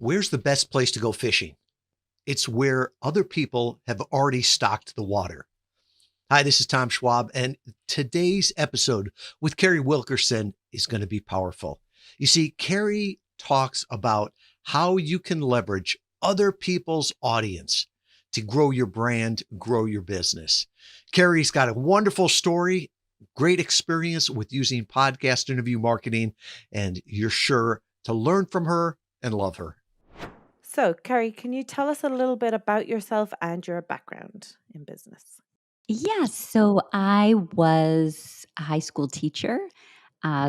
Where's the best place to go fishing? It's where other people have already stocked the water. Hi, this is Tom Schwab, and today's episode with Carrie Wilkerson is going to be powerful. You see, Carrie talks about how you can leverage other people's audience to grow your brand, grow your business. Carrie's got a wonderful story, great experience with using podcast interview marketing, and you're sure to learn from her and love her. So, Carrie, can you tell us a little bit about yourself and your background in business? Yeah, so I was a high school teacher,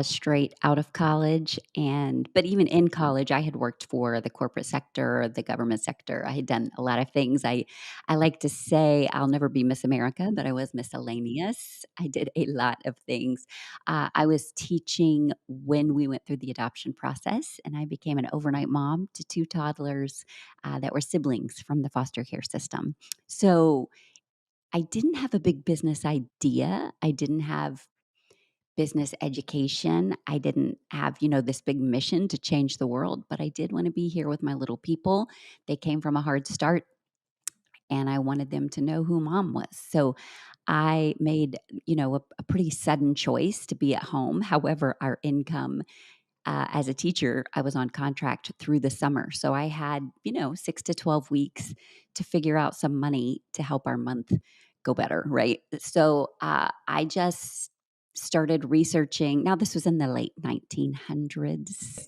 straight out of college, and but even in college, I had worked for the corporate sector, the government sector. I had done a lot of things. I like to say I'll never be Miss America, but I was miscellaneous. I did a lot of things. I was teaching when we went through the adoption process, and I became an overnight mom to two toddlers that were siblings from the foster care system. So I didn't have a big business idea. I didn't have business education. I didn't have, this big mission to change the world, but I did want to be here with my little people. They came from a hard start and I wanted them to know who mom was. So I made, a pretty sudden choice to be at home. However, our income as a teacher, I was on contract through the summer. So I had, 6 to 12 weeks to figure out some money to help our month go better. Right. So I just started researching. Now, this was in the late 1900s.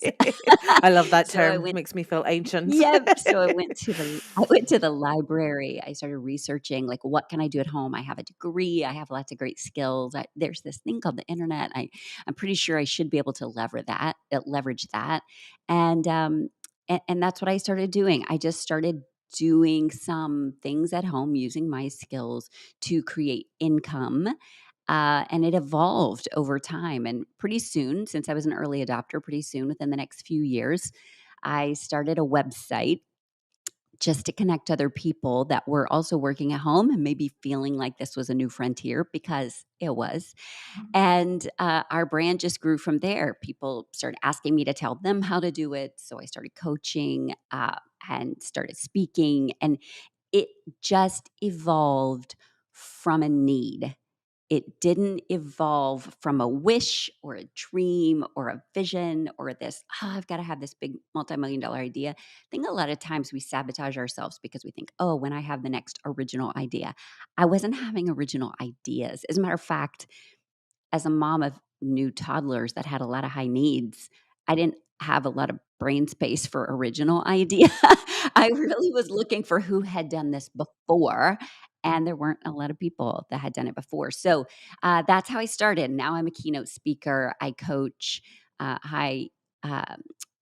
I love that So I term. went Makes me feel ancient. Yep. So I went to the library. I started researching like what can I do at home? I have a degree. I have lots of great skills. There's this thing called the internet. I'm pretty sure I should be able to leverage that. And that's what I started doing. I just started doing some things at home using my skills to create income. And it evolved over time. And pretty soon, since I was an early adopter, pretty soon within the next few years, I started a website just to connect other people that were also working at home and maybe feeling like this was a new frontier because it was. And our brand just grew from there. People started asking me to tell them how to do it. So I started coaching and started speaking. And it just evolved from a need. It didn't evolve from a wish or a dream or a vision or this, I've got to have this big multi-million dollar idea. I think a lot of times we sabotage ourselves because we think, oh, when I have the next original idea, I wasn't having original ideas. As a matter of fact, as a mom of new toddlers that had a lot of high needs, I didn't have a lot of brain space for original idea. I really was looking for who had done this before, and there weren't a lot of people that had done it before. So that's how I started. Now I'm a keynote speaker. I coach high.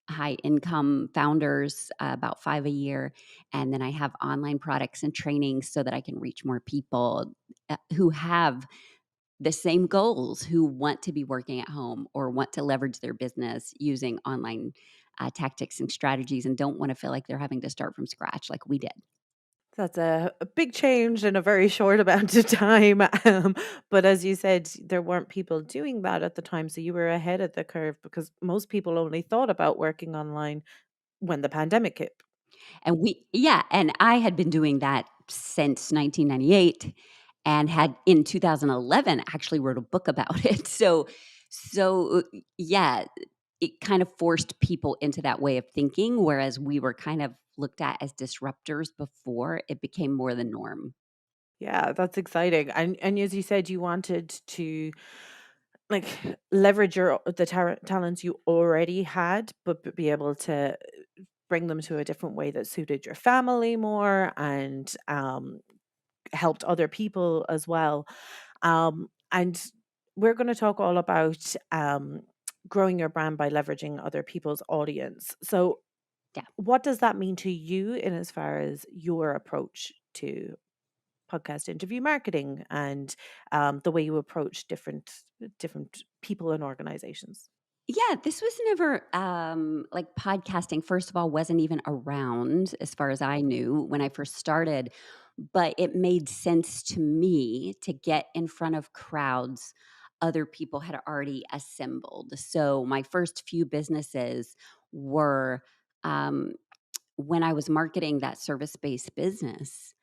High income founders, about five a year. And then I have online products and trainings so that I can reach more people who have the same goals, who want to be working at home or want to leverage their business using online tactics and strategies and don't want to feel like they're having to start from scratch like we did. That's a big change in a very short amount of time. But as you said, there weren't people doing that at the time. So you were ahead of the curve because most people only thought about working online when the pandemic hit. And I had been doing that since 1998 and had in 2011 actually wrote a book about it. So yeah, it kind of forced people into that way of thinking, whereas we were kind of looked at as disruptors before it became more the norm. Yeah, that's exciting. And as you said, you wanted to like leverage the talents you already had, but be able to bring them to a different way that suited your family more and helped other people as well. And we're going to talk all about growing your brand by leveraging other people's audience. So, Yeah. what does that mean to you in as far as your approach to podcast interview marketing and the way you approach different people and organizations? Yeah, this was never like podcasting, first of all, wasn't even around as far as I knew when I first started, but it made sense to me to get in front of crowds other people had already assembled. So my first few businesses were um, when I was marketing that service-based business,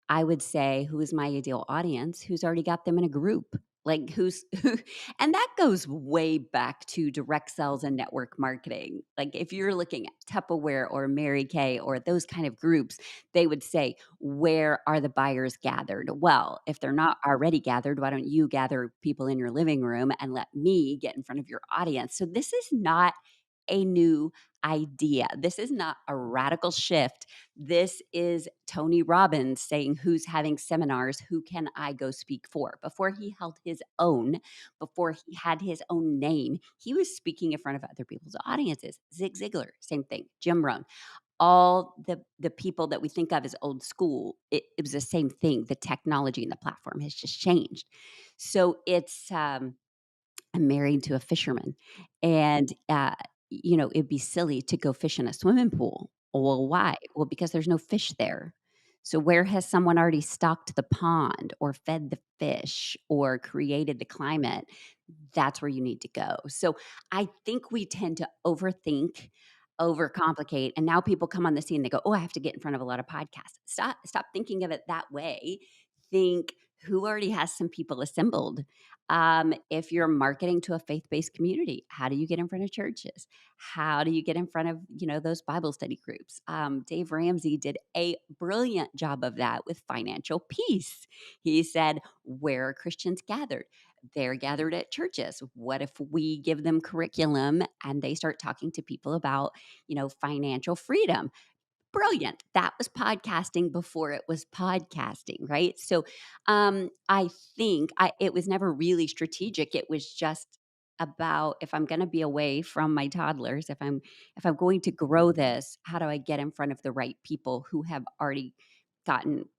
I would say, "Who is my ideal audience?" Who's already got them in a group. Like, who's who and that goes way back to direct sales and network marketing. Like, if you're looking at Tupperware or Mary Kay or those kind of groups, they would say, "Where are the buyers gathered?" Well, if they're not already gathered, why don't you gather people in your living room and let me get in front of your audience? So this is not a new idea. This is not a radical shift. This is Tony Robbins saying, "Who's having seminars? Who can I go speak for?" Before he held his own, before he had his own name, he was speaking in front of other people's audiences. Zig Ziglar, same thing. Jim Rohn, all the people that we think of as old school, it was the same thing. The technology and the platform has just changed. So I'm married to a fisherman, and, it'd be silly to go fish in a swimming pool. Well, why? Well, because there's no fish there. So where has someone already stocked the pond or fed the fish or created the climate? That's where you need to go. So I think we tend to overthink, overcomplicate, and now people come on the scene, they go, "Oh, I have to get in front of a lot of podcasts." Stop thinking of it that way. Think, who already has some people assembled? If you're marketing to a faith-based community, how do you get in front of churches? How do you get in front of, those Bible study groups? Dave Ramsey did a brilliant job of that with financial peace. He said, "Where are Christians gathered? They're gathered at churches. What if we give them curriculum and they start talking to people about, financial freedom?" Brilliant. That was podcasting before it was podcasting, right? So, I think it was never really strategic. It was just about, if I'm gonna be away from my toddlers, if I'm going to grow this, how do I get in front of the right people who have already gotten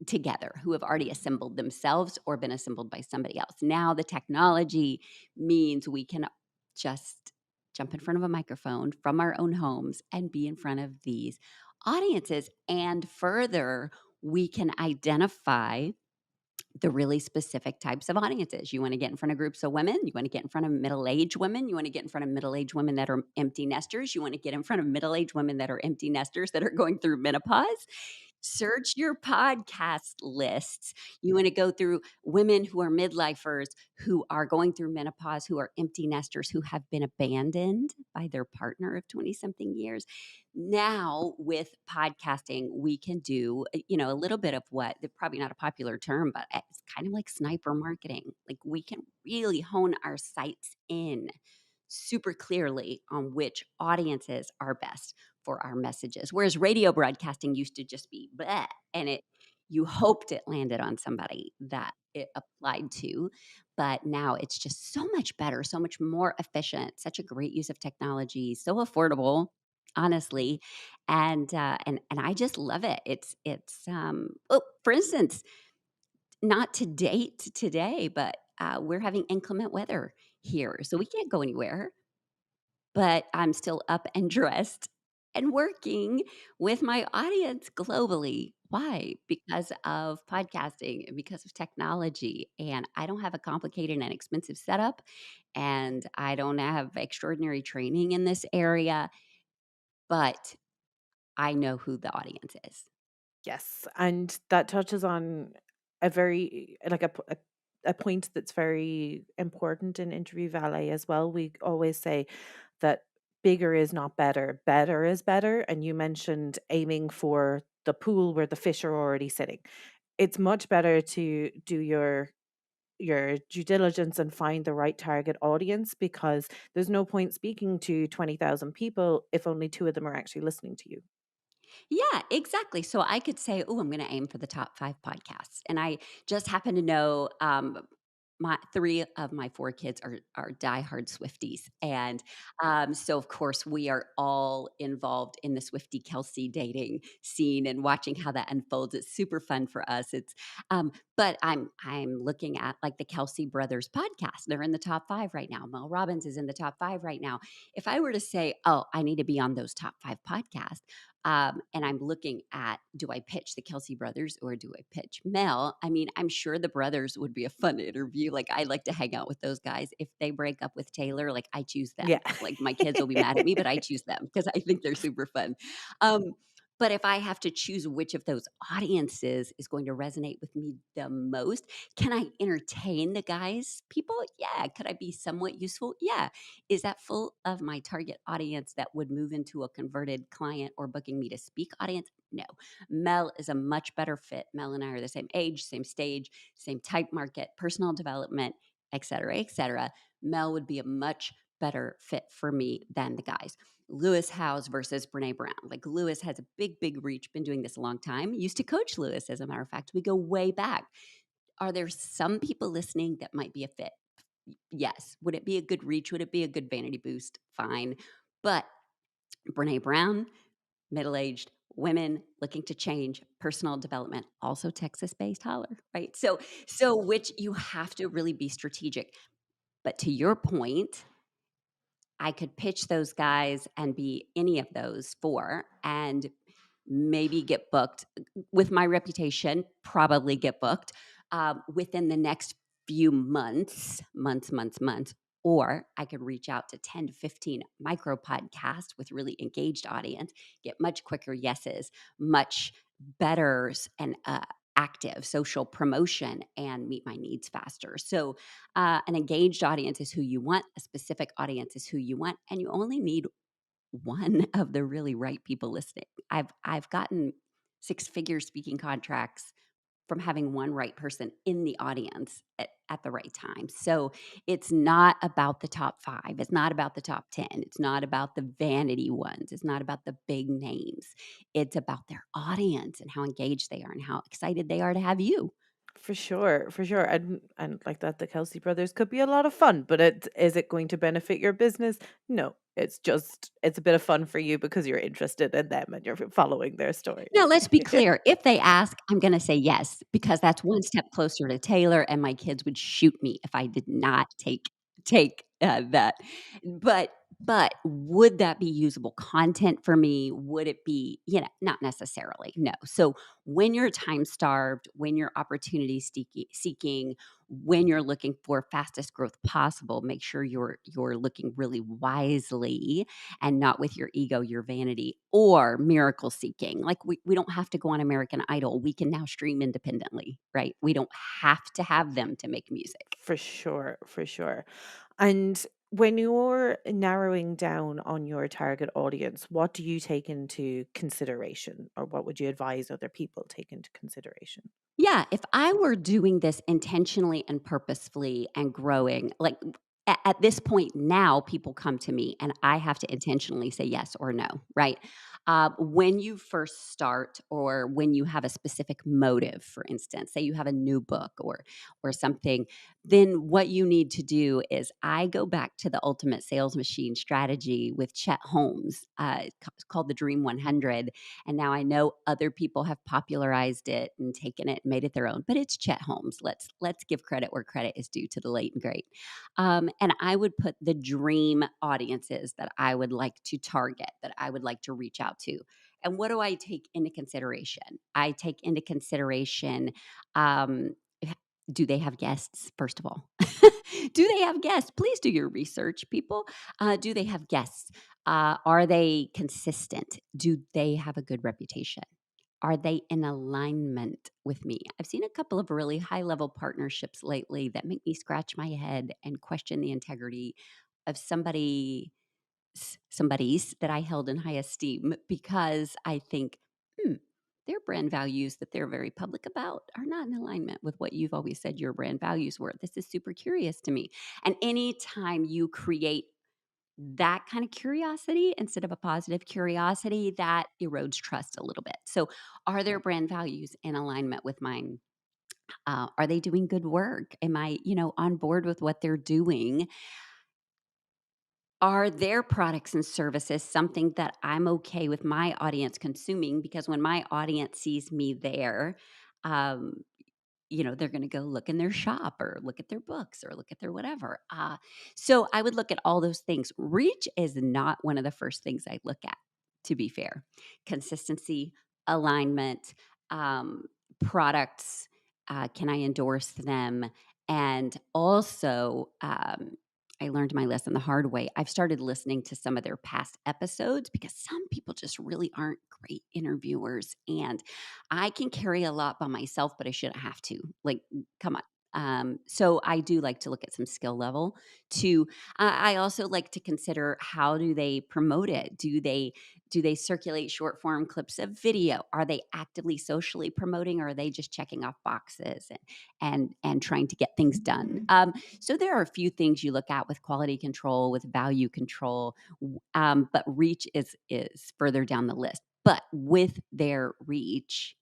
together, who have already assembled themselves or been assembled by somebody else? Now the technology means we can just jump in front of a microphone from our own homes and be in front of these audiences. And further, we can identify the really specific types of audiences. You want to get in front of groups of women, you want to get in front of middle-aged women, you want to get in front of middle-aged women that are empty nesters, you want to get in front of middle-aged women that are empty nesters that are going through menopause. Search your podcast lists. You want to go through women who are midlifers, who are going through menopause, who are empty nesters, who have been abandoned by their partner of 20 something years. Now, with podcasting, we can do, a little bit of what, probably not a popular term, but it's kind of like sniper marketing. Like, we can really hone our sights in super clearly on which audiences are best for our messages. Whereas radio broadcasting used to just be bleh, and you hoped it landed on somebody that it applied to. But now it's just so much better, so much more efficient, such a great use of technology, so affordable, honestly. And I just love it. For instance, not to date today, but we're having inclement weather here. So we can't go anywhere, but I'm still up and dressed and working with my audience globally. Why? Because of podcasting and because of technology. And I don't have a complicated and expensive setup, and I don't have extraordinary training in this area, but I know who the audience is. Yes, and that touches on a very like a point that's very important in interview valet as well. We always say that bigger is not better, better is better. And you mentioned aiming for the pool where the fish are already sitting. It's much better to do your due diligence and find the right target audience, because there's no point speaking to 20,000 people if only two of them are actually listening to you. Yeah, exactly. So I could say, "Oh, I'm going to aim for the top 5 podcasts," and I just happen to know my 3 of my 4 kids are diehard Swifties, and so of course we are all involved in the Swifty Kelsey dating scene and watching how that unfolds. It's super fun for us. But I'm looking at like the Kelsey Brothers podcast. They're in the top 5 right now. Mel Robbins is in the top 5 right now. If I were to say, "Oh, I need to be on those top 5 podcasts," and I'm looking at, do I pitch the Kelsey brothers or do I pitch Mel? I mean, I'm sure the brothers would be a fun interview. Like, I like to hang out with those guys. If they break up with Taylor, like, I choose them. Yeah. Like, my kids will be mad at me, but I choose them because I think they're super fun. Um, But if I have to choose which of those audiences is going to resonate with me the most, can I entertain the guys? People? Yeah. Could I be somewhat useful? Yeah. Is that full of my target audience that would move into a converted client or booking me to speak audience? No. Mel is a much better fit. Mel and I are the same age, same stage, same type market, personal development, et cetera, et cetera. Mel would be a much better fit for me than the guys. Lewis Howes versus Brene Brown. Like Lewis has a big, big reach, been doing this a long time. Used to coach Lewis, as a matter of fact. We go way back. Are there some people listening that might be a fit? Yes. Would it be a good reach? Would it be a good vanity boost? Fine. But Brene Brown, middle aged women looking to change, personal development, also Texas based, holler, right? So which you have to really be strategic. But to your point, I could pitch those guys and be any of those four and maybe get booked with my reputation, probably get booked within the next few months. Or I could reach out to 10 to 15 micro podcasts with really engaged audience, get much quicker yeses, much better and active social promotion, and meet my needs faster. So an engaged audience is who you want, a specific audience is who you want, and you only need one of the really right people listening. I've gotten six-figure speaking contracts from having one right person in the audience at the right time. So it's not about the top 5. It's not about the top 10. It's not about the vanity ones. It's not about the big names. It's about their audience and how engaged they are and how excited they are to have you. For sure, for sure. And like that, the Kelsey brothers could be a lot of fun, but is it going to benefit your business? No. It's a bit of fun for you because you're interested in them and you're following their story. Now, let's be clear. If they ask, I'm gonna say yes, because that's one step closer to Taylor, and my kids would shoot me if I did not take that. But would that be usable content for me? Would it be, not necessarily, no. So, when you're time-starved, when you're opportunity seeking, when you're looking for fastest growth possible, make sure you're looking really wisely and not with your ego, your vanity, or miracle seeking. Like we don't have to go on American Idol. We can now stream independently, right? We don't have to have them to make music. For sure, for sure. And when you're narrowing down on your target audience, what do you take into consideration, or what would you advise other people take into consideration? Yeah, if I were doing this intentionally and purposefully and growing, like at this point now, people come to me and I have to intentionally say yes or no, right? When you first start, or when you have a specific motive, for instance, say you have a new book or something, then what you need to do is I go back to the ultimate sales machine strategy with Chet Holmes. It's called the Dream 100. And now I know other people have popularized it and taken it and made it their own, but it's Chet Holmes. Let's give credit where credit is due to the late and great. And I would put the dream audiences that I would like to target, that I would like to reach out to. And what do I take into consideration? I take into consideration, um, h- do they have guests, first of all? Do they have guests? Please do your research, people. Do they have guests? Are they consistent? Do they have a good reputation? Are they in alignment with me? I've seen a couple of really high level partnerships lately that make me scratch my head and question the integrity of somebody's that I held in high esteem, because I think, hmm, their brand values that they're very public about are not in alignment with what you've always said your brand values were. This is super curious to me. And anytime you create that kind of curiosity instead of a positive curiosity, that erodes trust a little bit. So, are their brand values in alignment with mine? Are they doing good work? Am I, on board with what they're doing? Are their products and services something that I'm okay with my audience consuming? Because when my audience sees me there, um, they're going to go look in their shop or look at their books or look at their whatever. So I would look at all those things. Reach is not one of the first things I look at, to be fair. Consistency, alignment, um, products, can I endorse them? And also, I learned my lesson the hard way. I've started listening to some of their past episodes because some people just really aren't great interviewers. And I can carry a lot by myself, but I shouldn't have to. Like, come on. So I do like to look at some skill level to I also like to consider how do they promote it? Do they circulate short form clips of video? Are they actively socially promoting, or are they just checking off boxes and trying to get things done? So there are a few things you look at with quality control, with value control, but reach is further down the list. But with their reach,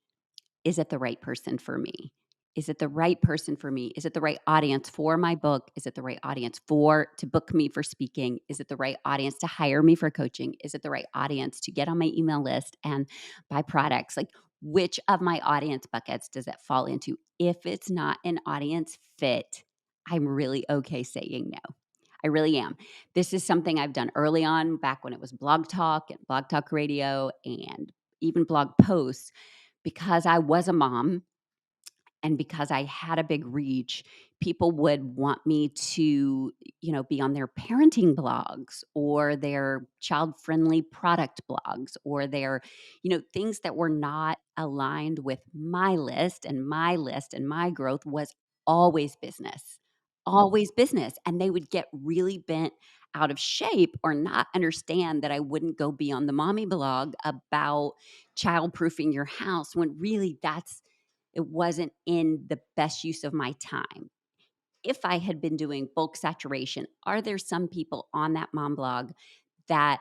is it the right person for me? Is it the right person for me? Is it the right audience for my book? Is it the right audience for to book me for speaking? Is it the right audience to hire me for coaching? Is it the right audience to get on my email list and buy products? Like, which of my audience buckets does it fall into? If it's not an audience fit, I'm really okay saying no. I really am. This is something I've done early on, back when it was Blog Talk and Blog Talk Radio and even blog posts, because I was a mom and because I had a big reach, people would want me to, be on their parenting blogs or their child-friendly product blogs or their, things that were not aligned with my list, and my growth was always business. Always business. And they would get really bent out of shape or not understand that I wouldn't go be on the mommy blog about childproofing your house when really it wasn't in the best use of my time. If I had been doing bulk saturation, are there some people on that mom blog that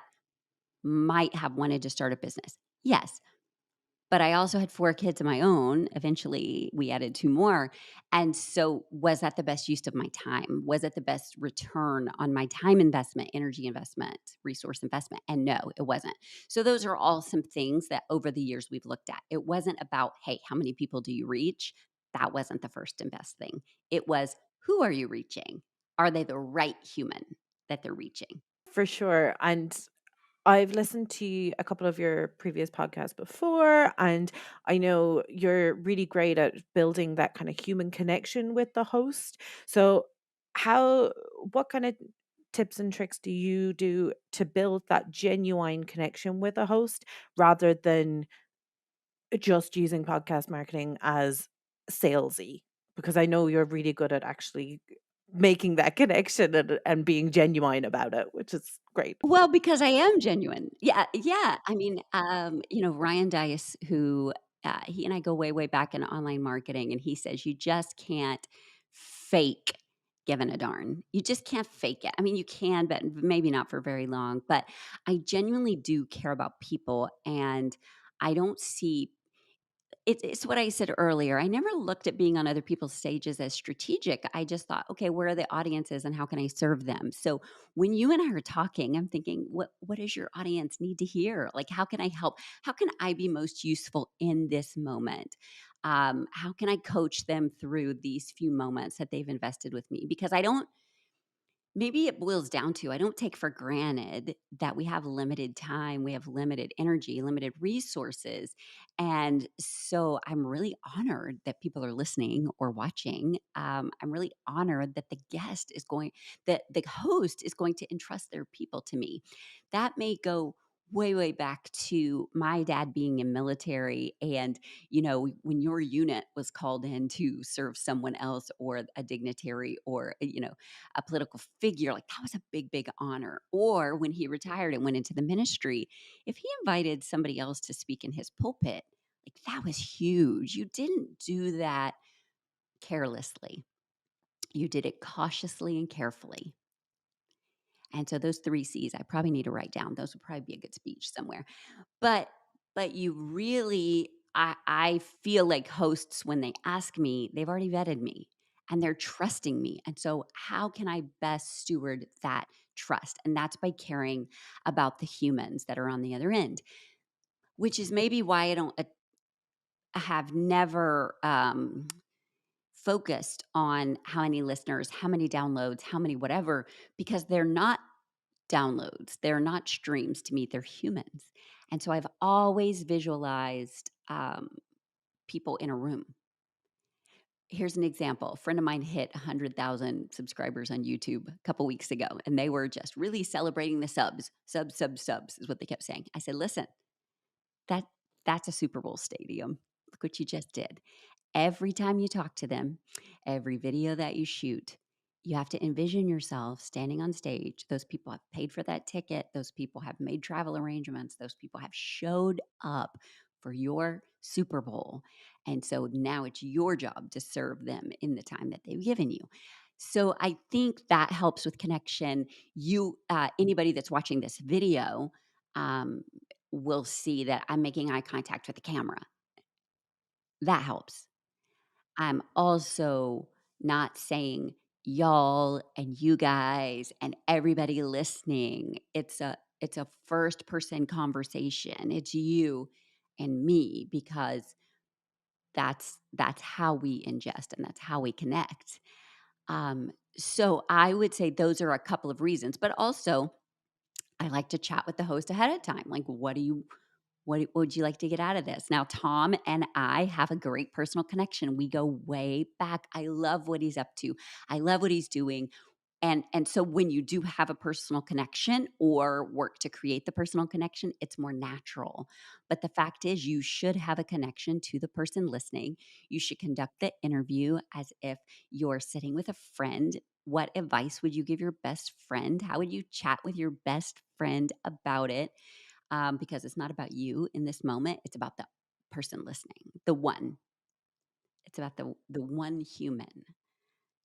might have wanted to start a business? Yes. But I also had 4 kids of my own. Eventually, we added 2 more. And so was that the best use of my time? Was it the best return on my time investment, energy investment, resource investment? And no, it wasn't. So those are all some things that over the years we've looked at. It wasn't about, hey, how many people do you reach? That wasn't the first and best thing. It was, who are you reaching? Are they the right human that they're reaching? For sure. And I've listened to a couple of your previous podcasts before, and I know you're really great at building that kind of human connection with the host. So, what kind of tips and tricks do you do to build that genuine connection with a host rather than just using podcast marketing as salesy? Because I know you're really good at actually making that connection and being genuine about it, which is great. Well, because I am genuine. Yeah, yeah. I mean, Ryan Dice, who he and I go way, way back in online marketing, and he says you just can't fake giving a darn. You just can't fake it. I mean, you can, but maybe not for very long. But I genuinely do care about people, and I don't see it's what I said earlier. I never looked at being on other people's stages as strategic. I just thought, okay, where are the audiences and how can I serve them? So when you and I are talking, I'm thinking, what does your audience need to hear? Like, how can I help? How can I be most useful in this moment? How can I coach them through these few moments that they've invested with me? Because I don't maybe it boils down to I don't take for granted that we have limited time, we have limited energy, limited resources. And so I'm really honored that people are listening or watching. I'm really honored that that the host is going to entrust their people to me. That may go way, way back to my dad being in military. And, when your unit was called in to serve someone else or a dignitary or, a political figure, like that was a big, big honor. Or when he retired and went into the ministry, if he invited somebody else to speak in his pulpit, like that was huge. You didn't do that carelessly. You did it cautiously and carefully. And so those 3 C's I probably need to write down. Those would probably be a good speech somewhere. But you really I feel like hosts when they ask me, they've already vetted me and they're trusting me. And so how can I best steward that trust? And that's by caring about the humans that are on the other end, which is maybe why I have never focused on how many listeners, how many downloads, how many whatever, because they're not downloads. They're not streams to me, they're humans. And so I've always visualized people in a room. Here's an example. A friend of mine hit 100,000 subscribers on YouTube a couple weeks ago, and they were just really celebrating the subs. Subs is what they kept saying. I said, "Listen, that that's a Super Bowl stadium. Look what you just did. Every time you talk to them, every video that you shoot, you have to envision yourself standing on stage. Those people have paid for that ticket. Those people have made travel arrangements. Those people have showed up for your Super Bowl. And so now it's your job to serve them in the time that they've given you." So I think that helps with connection. Anybody that's watching this video, um, will see that I'm making eye contact with the camera. That helps. I'm also not saying y'all and you guys and everybody listening. It's a first person conversation. It's you and me because that's how we ingest and that's how we connect. So I would say those are a couple of reasons, but also I like to chat with the host ahead of time. Like, what would you like to get out of this? Now, Tom and I have a great personal connection. We go way back. I love what he's up to. I love what he's doing. And so when you do have a personal connection or work to create the personal connection, it's more natural. But the fact is you should have a connection to the person listening. You should conduct the interview as if you're sitting with a friend. What advice would you give your best friend? How would you chat with your best friend about it? Because it's not about you in this moment. It's about the person listening, the one. It's about the one human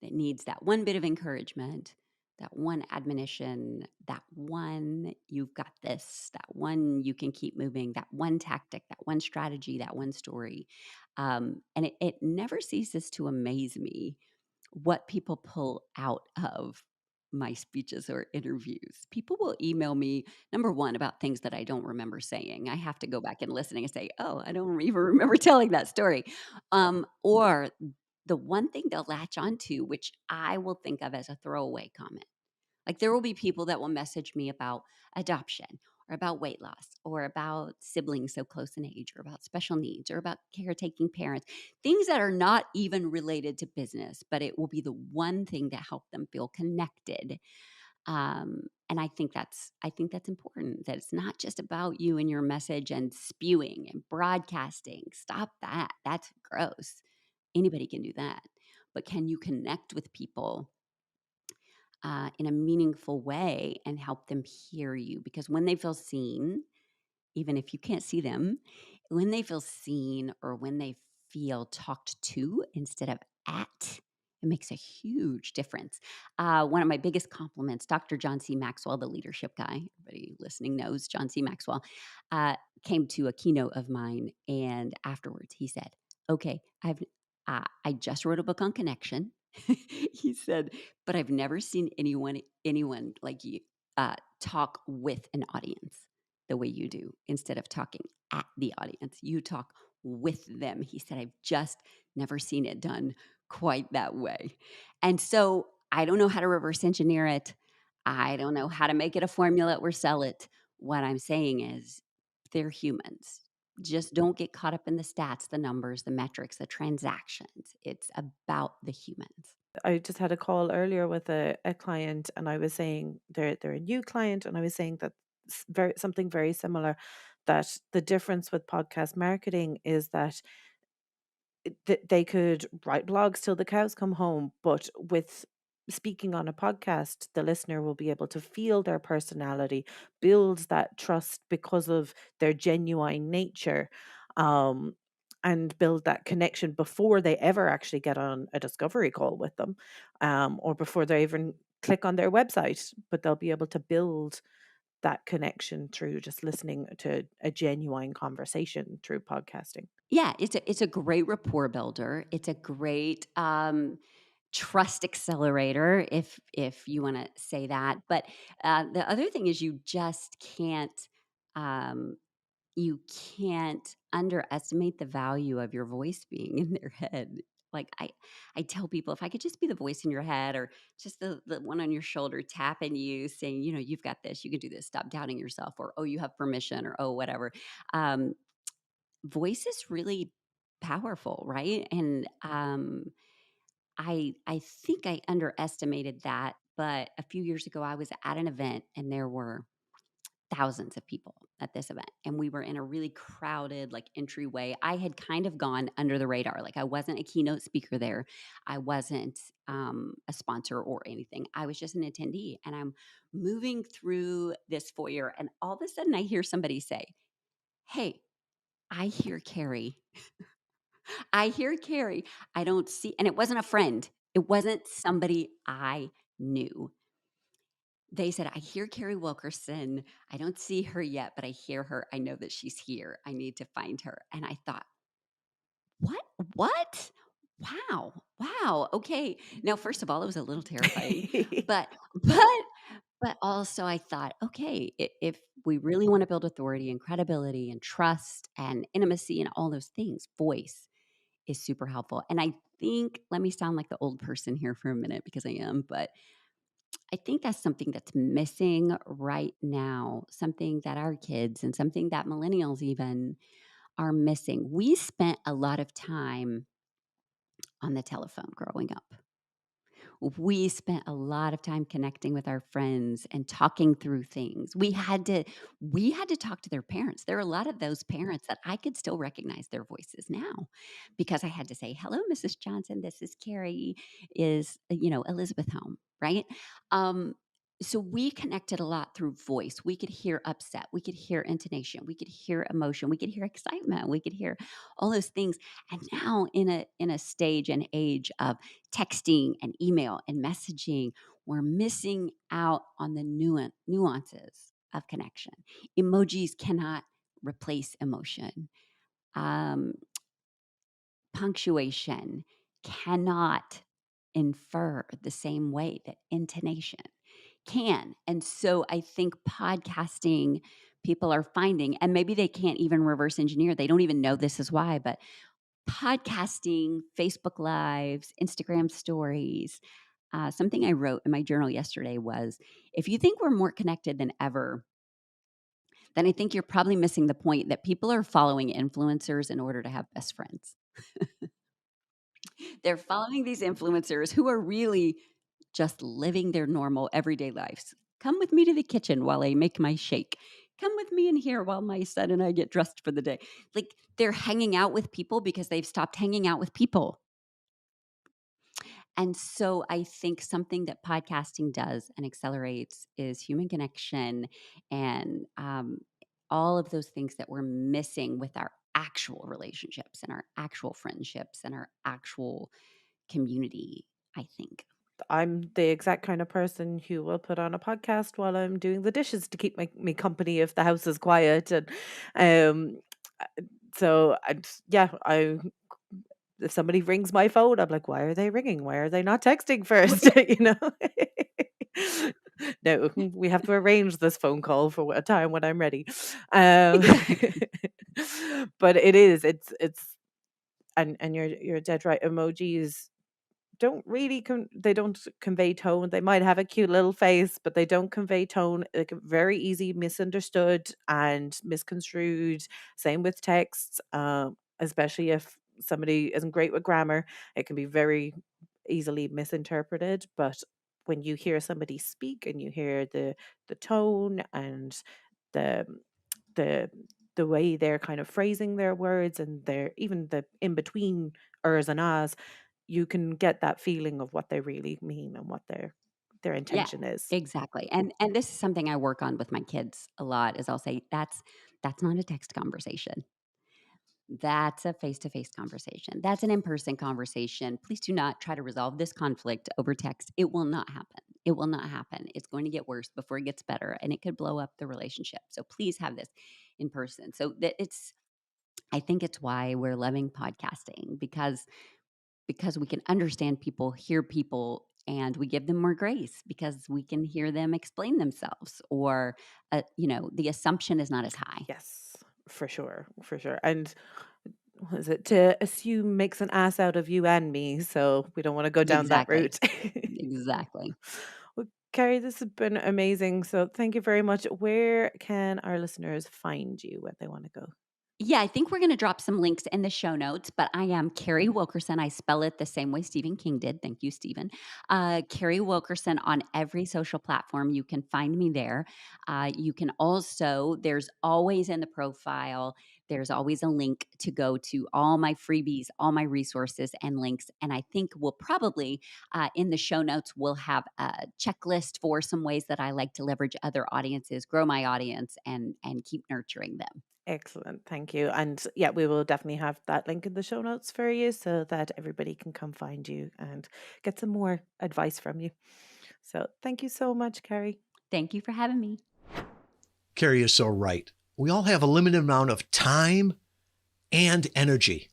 that needs that one bit of encouragement, that one admonition, that one you've got this, that one you can keep moving, that one tactic, that one strategy, that one story. And it never ceases to amaze me what people pull out of my speeches or interviews. People will email me, number one, about things that I don't remember saying. I have to go back and listening and say, oh, I don't even remember telling that story. Or the one thing they'll latch onto, which I will think of as a throwaway comment. Like there will be people that will message me about adoption or about weight loss or about siblings so close in age or about special needs or about caretaking parents, things that are not even related to business, but it will be the one thing that helped them feel connected. And I think that's important, that it's not just about you and your message and spewing and broadcasting. Stop that. That's gross. Anybody can do that. But can you connect with people in a meaningful way and help them hear you? Because when they feel seen, even if you can't see them, when they feel seen or when they feel talked to instead of at, it makes a huge difference. One of my biggest compliments, Dr. John C. Maxwell, the leadership guy, everybody listening knows John C. Maxwell, came to a keynote of mine. And afterwards he said, okay, I just wrote a book on connection. He said, but I've never seen anyone like you talk with an audience the way you do instead of talking at the audience. You talk with them. He said, I've just never seen it done quite that way. And so I don't know how to reverse engineer it. I don't know how to make it a formula or sell it. What I'm saying is they're humans. Just don't get caught up in the stats, the numbers, the metrics, the transactions. It's about the humans. I just had a call earlier with a client, and I was saying they're a new client, and I was saying that something very similar, that the difference with podcast marketing is that they could write blogs till the cows come home, but with speaking on a podcast, the listener will be able to feel their personality, build that trust because of their genuine nature, um, and build that connection before they ever actually get on a discovery call with them, or before they even click on their website. But they'll be able to build that connection through just listening to a genuine conversation through podcasting. Yeah, it's a great rapport builder. It's a great trust accelerator, if you want to say that. But the other thing is um, you can't underestimate the value of your voice being in their head. Like I tell people, if I could just be the voice in your head, or just the one on your shoulder tapping you, saying, you've got this, you can do this, stop doubting yourself, or oh, you have permission, or oh, whatever. Um, Voice is really powerful, right? And I think I underestimated that, but a few years ago, I was at an event and there were thousands of people at this event, and we were in a really crowded, like, entryway. I had kind of gone under the radar, like, I wasn't a keynote speaker there. I wasn't, a sponsor or anything. I was just an attendee, and I'm moving through this foyer, and all of a sudden, I hear somebody say, "Hey, I hear Carrie. I hear Carrie. I don't see," and it wasn't a friend. It wasn't somebody I knew. They said, "I hear Carrie Wilkerson. I don't see her yet, but I hear her. I know that she's here. I need to find her." And I thought, "What? What? Wow. Wow. Okay." Now, first of all, it was a little terrifying, but but but also I thought, "Okay, if we really want to build authority and credibility and trust and intimacy and all those things, voice is super helpful." And I think, let me sound like the old person here for a minute because I am, but I think that's something that's missing right now, something that our kids and something that millennials even are missing. We spent a lot of time on the telephone growing up. We spent a lot of time connecting with our friends and talking through things. We had to talk to their parents. There are a lot of those parents that I could still recognize their voices now because I had to say, "Hello, Mrs. Johnson, this is Carrie. Is, Elizabeth home?" Right? Um so we connected a lot through voice. We could hear upset, we could hear intonation, we could hear emotion, we could hear excitement, we could hear all those things. And now in a stage and age of texting and email and messaging, we're missing out on the nuances of connection. Emojis cannot replace emotion. Um, Punctuation cannot infer the same way that intonation can. And so I think podcasting, people are finding, and maybe they can't even reverse engineer, they don't even know this is why, but podcasting, Facebook Lives, Instagram stories. Something I wrote in my journal yesterday was, if you think we're more connected than ever, then I think you're probably missing the point that people are following influencers in order to have best friends. They're following these influencers who are really just living their normal everyday lives. Come with me to the kitchen while I make my shake. Come with me in here while my son and I get dressed for the day. Like, they're hanging out with people because they've stopped hanging out with people. And so I think something that podcasting does and accelerates is human connection and all of those things that we're missing with our actual relationships and our actual friendships and our actual community, I think. I'm the exact kind of person who will put on a podcast while I'm doing the dishes to keep me company if the house is quiet. And um, uh, so yeah, if somebody rings my phone, I'm like, why are they ringing? Why are they not texting first? You know. No, we have to arrange this phone call for a time when I'm ready. Um, Exactly. but it's and you're dead right. Emojis don't really they don't convey tone. They might have a cute little face, but they don't convey tone. Like, very easy misunderstood and misconstrued. Same with texts, especially if somebody isn't great with grammar, it can be very easily misinterpreted. But when you hear somebody speak and you hear the tone and the the the way they're kind of phrasing their words and their even the in between ers and ahs, you can get that feeling of what they really mean and what their Yeah, intention is. exactly. And this is something I work on with my kids a lot is I'll say that's not a text conversation. That's a face-to-face conversation. That's an in-person conversation. Please do not try to resolve this conflict over text. It will not happen. It will not happen. It's going to get worse before it gets better and it could blow up the relationship. So please have this in person. So that it's I think it's why we're loving podcasting because we can understand people, hear people, and we give them more grace because we can hear them explain themselves or the assumption is not as high. Yes, for sure, for sure. And what is it, to assume makes an ass out of you and me, so we don't want to go down that Exactly. route. Exactly. Well, Carrie, this has been amazing. So thank you very much. Where can our listeners find you when they want to go? Yeah, I think we're going to drop some links in the show notes, but I am Carrie Wilkerson. I spell it the same way Stephen King did. Thank you, Stephen. Carrie Wilkerson on every social platform. You can find me there. You can also, there's always in the profile, there's always a link to go to all my freebies, all my resources and links. And I think we'll probably, in the show notes, we'll have a checklist for some ways that I like to leverage other audiences, grow my audience, and keep nurturing them. Excellent. Thank you. And yeah, we will definitely have that link in the show notes for you so that everybody can come find you and get some more advice from you. So thank you so much, Carrie. Thank you for having me. Carrie is so right. We all have a limited amount of time and energy.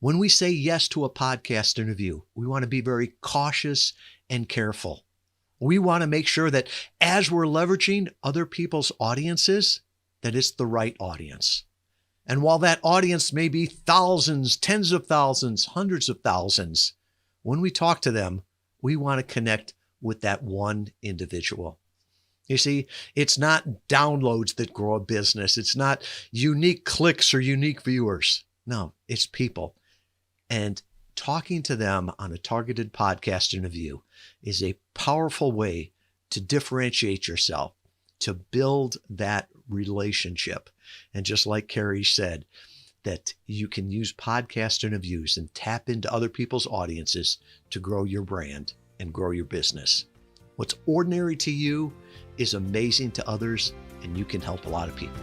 When we say yes to a podcast interview, we want to be very cautious and careful. We want to make sure that as we're leveraging other people's audiences, that it's the right audience. And while that audience may be thousands, tens of thousands, hundreds of thousands, when we talk to them, we want to connect with that one individual. You see, it's not downloads that grow a business. It's not unique clicks or unique viewers. No, it's people. And talking to them on a targeted podcast interview is a powerful way to differentiate yourself, to build that relationship. And just like Carrie said, that you can use podcast interviews and tap into other people's audiences to grow your brand and grow your business. What's ordinary to you is amazing to others, and you can help a lot of people.